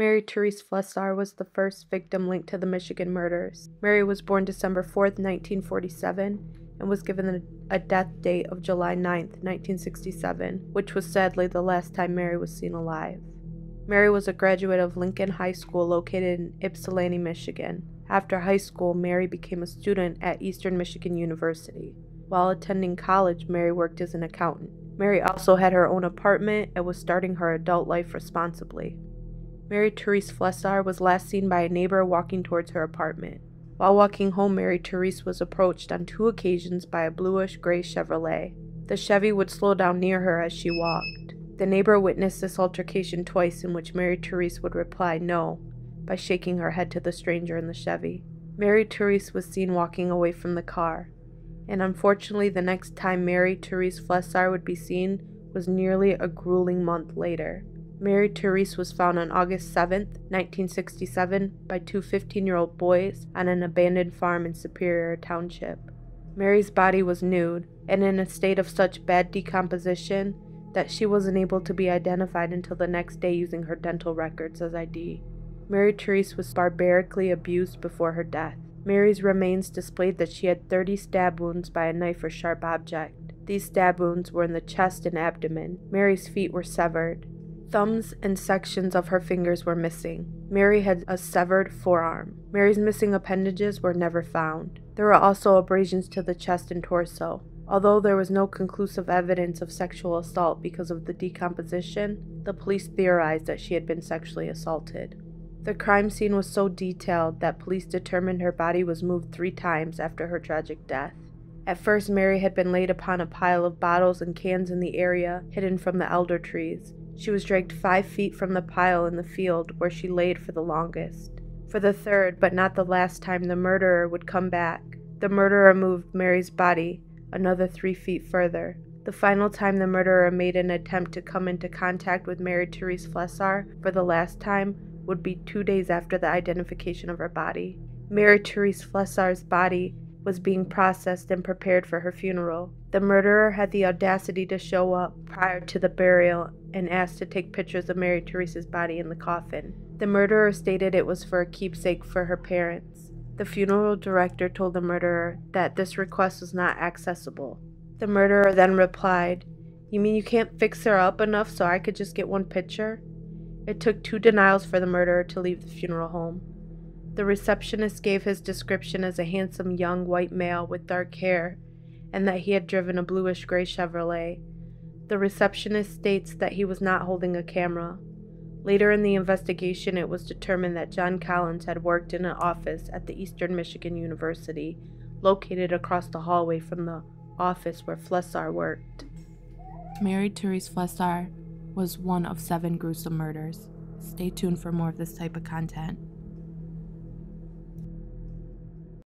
Mary Terese Fleszar was the first victim linked to the Michigan murders. Mary was born December 4th, 1947, and was given a death date of July 9th, 1967, which was sadly the last time Mary was seen alive. Mary was a graduate of Lincoln High School located in Ypsilanti, Michigan. After high school, Mary became a student at Eastern Michigan University. While attending college, Mary worked as an accountant. Mary also had her own apartment and was starting her adult life responsibly. Mary Terese Fleszar was last seen by a neighbor walking towards her apartment. While walking home, Mary Terese was approached on 2 occasions by a bluish-gray Chevrolet. The Chevy would slow down near her as she walked. The neighbor witnessed this altercation twice, in which Mary Terese would reply no by shaking her head to the stranger in the Chevy. Mary Terese was seen walking away from the car, and unfortunately the next time Mary Terese Fleszar would be seen was nearly a grueling month later. Mary Terese was found on August 7, 1967, by 2 15-year-old boys on an abandoned farm in Superior Township. Mary's body was nude and in a state of such bad decomposition that she wasn't able to be identified until the next day using her dental records as ID. Mary Terese was barbarically abused before her death. Mary's remains displayed that she had 30 stab wounds by a knife or sharp object. These stab wounds were in the chest and abdomen. Mary's feet were severed. Thumbs and sections of her fingers were missing. Mary had a severed forearm. Mary's missing appendages were never found. There were also abrasions to the chest and torso. Although there was no conclusive evidence of sexual assault because of the decomposition, the police theorized that she had been sexually assaulted. The crime scene was so detailed that police determined her body was moved 3 times after her tragic death. At first, Mary had been laid upon a pile of bottles and cans in the area hidden from the elder trees. She was dragged 5 feet from the pile in the field where she laid for the longest. For the third, but not the last time the murderer would come back, the murderer moved Mary's body another 3 feet further. The final time the murderer made an attempt to come into contact with Mary Terese Fleszar for the last time would be 2 days after the identification of her body. Mary Terese Fleszar's body was being processed and prepared for her funeral. The murderer had the audacity to show up prior to the burial and asked to take pictures of Mary Terese's body in the coffin. The murderer stated it was for a keepsake for her parents. The funeral director told the murderer that this request was not accessible. The murderer then replied, "You mean you can't fix her up enough so I could just get one picture?" It took 2 denials for the murderer to leave the funeral home. The receptionist gave his description as a handsome young white male with dark hair, and that he had driven a bluish-gray Chevrolet. The receptionist states that he was not holding a camera. Later in the investigation, it was determined that John Collins had worked in an office at the Eastern Michigan University, located across the hallway from the office where Fleszar worked. Mary Terese Fleszar was one of 7 gruesome murders. Stay tuned for more of this type of content.